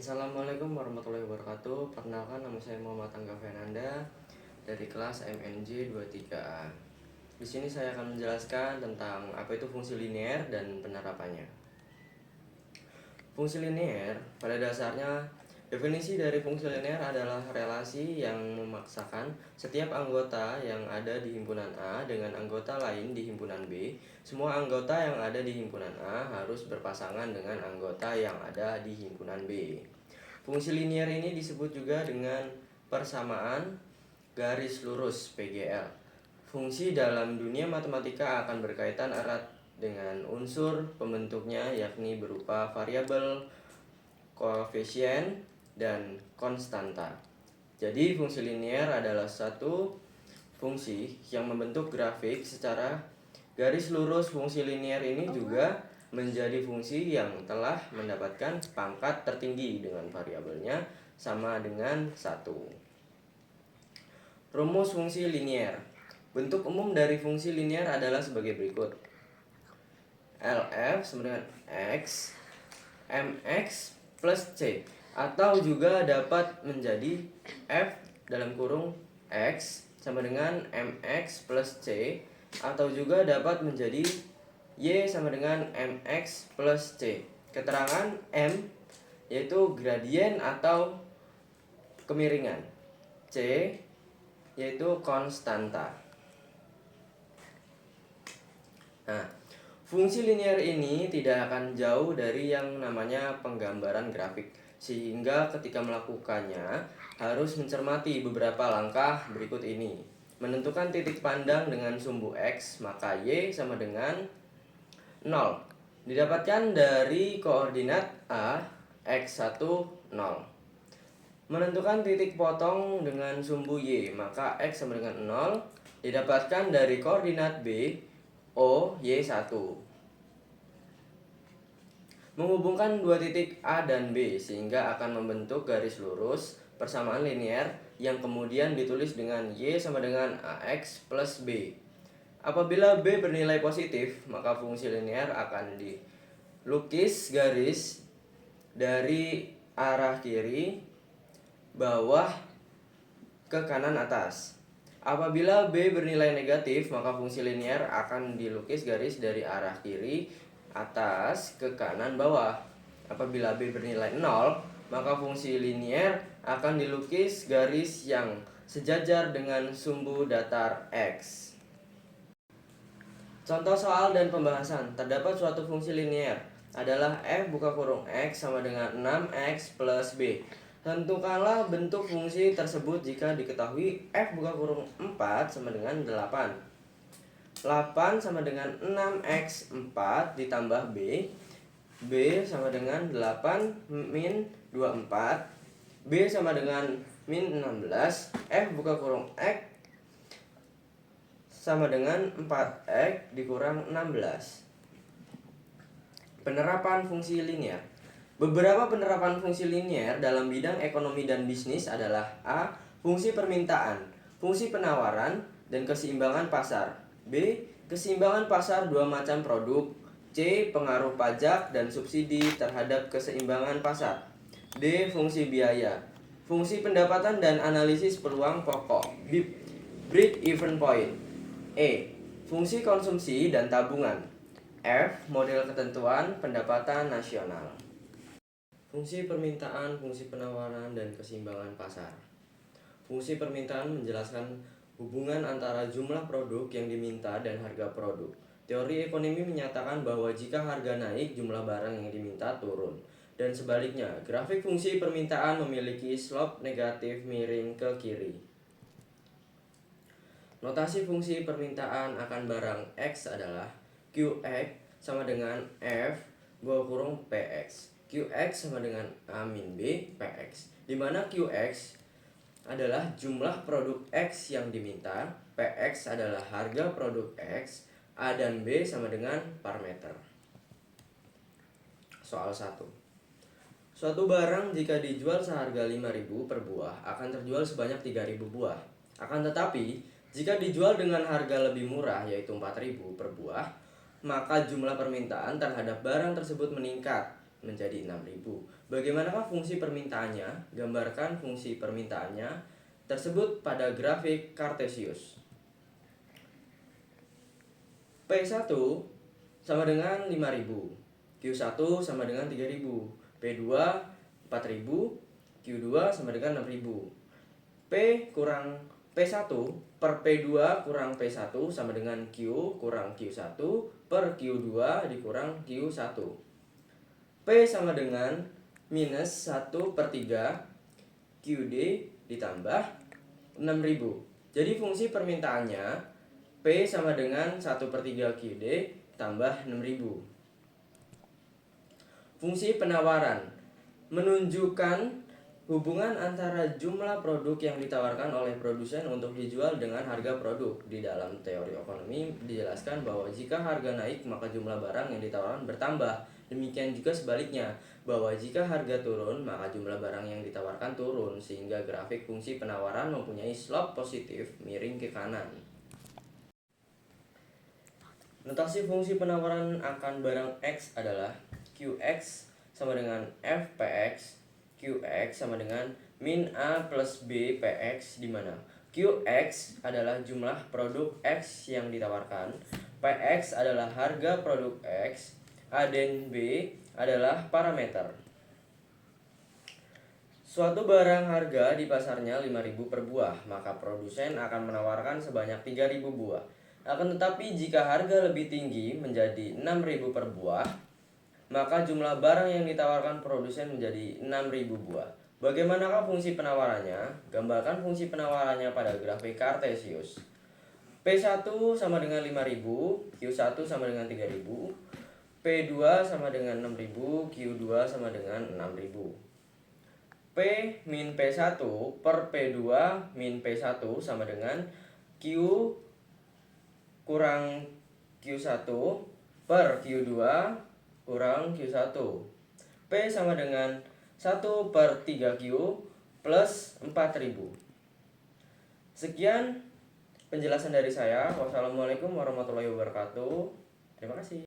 Assalamualaikum warahmatullahi wabarakatuh. Perkenalkan, nama saya Muhammad Angga Fernanda dari kelas MNJ 23A. Di sini saya akan menjelaskan tentang apa itu fungsi linear dan penerapannya. Fungsi linear pada dasarnya, definisi dari fungsi linear adalah relasi yang memaksakan setiap anggota yang ada di himpunan A dengan anggota lain di himpunan B. Semua anggota yang ada di himpunan A harus berpasangan dengan anggota yang ada di himpunan B. Fungsi linear ini disebut juga dengan persamaan garis lurus (PGL). Fungsi dalam dunia matematika akan berkaitan erat dengan unsur pembentuknya, yakni berupa variabel, koefisien, dan konstanta. Jadi fungsi linear adalah satu fungsi yang membentuk grafik secara garis lurus. Fungsi linear ini juga menjadi fungsi yang telah mendapatkan pangkat tertinggi dengan variabelnya sama dengan 1. Rumus fungsi linear. Bentuk umum dari fungsi linear adalah sebagai berikut. LF sama dengan X, MX plus C, atau juga dapat menjadi F dalam kurung X sama dengan MX plus C, atau juga dapat menjadi Y sama dengan MX plus C. Keterangan M yaitu gradien atau kemiringan, C yaitu konstanta. Nah, fungsi linear ini tidak akan jauh dari yang namanya penggambaran grafik, sehingga ketika melakukannya harus mencermati beberapa langkah berikut ini. Menentukan titik pandang dengan sumbu X, maka Y sama dengan 0. Didapatkan dari koordinat A, X1, 0. Menentukan titik potong dengan sumbu Y, maka X sama dengan 0. Didapatkan dari koordinat B, O, Y1. Menghubungkan dua titik A dan B sehingga akan membentuk garis lurus persamaan linear yang kemudian ditulis dengan Y sama dengan AX plus B. Apabila B bernilai positif, maka fungsi linear akan dilukis garis dari arah kiri bawah ke kanan atas. Apabila B bernilai negatif, maka fungsi linear akan dilukis garis dari arah kiri atas ke kanan bawah. Apabila B bernilai 0, maka fungsi linear akan dilukis garis yang sejajar dengan sumbu datar X. Contoh soal dan pembahasan. Terdapat suatu fungsi linear adalah f buka kurung x sama dengan 6x plus b. Tentukanlah bentuk fungsi tersebut jika diketahui f buka kurung 4 sama dengan 8. 8 sama dengan 6x 4 ditambah b. B sama dengan 8 min 24. B sama dengan min 16. F buka kurung x sama dengan 4x dikurang 16. Penerapan fungsi linear. Beberapa penerapan fungsi linear dalam bidang ekonomi dan bisnis adalah A. Fungsi permintaan, fungsi penawaran, dan keseimbangan pasar. B. Keseimbangan pasar dua macam produk. C. Pengaruh pajak dan subsidi terhadap keseimbangan pasar. D. Fungsi biaya, fungsi pendapatan dan analisis peluang pokok. Break-even point. E. Fungsi konsumsi dan tabungan. F. Model ketentuan pendapatan nasional. Fungsi permintaan, fungsi penawaran, dan keseimbangan pasar. Fungsi permintaan menjelaskan hubungan antara jumlah produk yang diminta dan harga produk. Teori ekonomi menyatakan bahwa jika harga naik, jumlah barang yang diminta turun. Dan sebaliknya, grafik fungsi permintaan memiliki slope negatif miring ke kiri. Notasi fungsi permintaan akan barang X adalah Qx sama dengan F bawah kurung Px. Qx sama dengan A min B Px, di mana Qx adalah jumlah produk X yang diminta, Px adalah harga produk X, A dan B sama dengan parameter. Soal 1. Suatu barang jika dijual seharga 5.000 per buah akan terjual sebanyak 3.000 buah. Akan tetapi jika dijual dengan harga lebih murah yaitu 4.000 per buah, maka jumlah permintaan terhadap barang tersebut meningkat. menjadi 6.000. Bagaimanakah fungsi permintaannya? Gambarkan fungsi permintaannya tersebut pada grafik Kartesius. P1 sama dengan 5.000, Q1 sama dengan 3.000, P2 4.000, Q2 sama dengan 6.000. P kurang P1 per P2 kurang P1 sama dengan Q kurang Q1 per Q2 dikurang Q1. P sama dengan minus 1/3 QD ditambah 6.000. Jadi fungsi permintaannya P sama dengan 1/3 QD tambah 6.000. Fungsi penawaran menunjukkan hubungan antara jumlah produk yang ditawarkan oleh produsen untuk dijual dengan harga produk. Di dalam teori ekonomi dijelaskan bahwa jika harga naik maka jumlah barang yang ditawarkan bertambah. Demikian juga sebaliknya, bahwa jika harga turun maka jumlah barang yang ditawarkan turun, sehingga grafik fungsi penawaran mempunyai slope positif miring ke kanan. Notasi fungsi penawaran akan barang X adalah Qx sama dengan Fpx, Qx sama dengan min A plus B Px, di mana Qx adalah jumlah produk X yang ditawarkan, Px adalah harga produk X, A dan B adalah parameter. Suatu barang harga di pasarnya 5.000 per buah, maka produsen akan menawarkan sebanyak 3.000 buah. Akan tetapi jika harga lebih tinggi menjadi 6.000 per buah, maka jumlah barang yang ditawarkan produsen menjadi 6.000 buah. Bagaimanakah fungsi penawarannya? Gambarkan fungsi penawarannya pada grafik Kartesius. P1 sama dengan 5.000, Q1 sama dengan 3.000, P2 sama dengan 6.000, Q2 sama dengan 6.000. P min P1 per P2 min P1 sama dengan Q kurang Q1 per Q2 kurang Q1. P sama dengan 1/3Q plus 4.000. Sekian penjelasan dari saya. Wassalamualaikum warahmatullahi wabarakatuh. Terima kasih.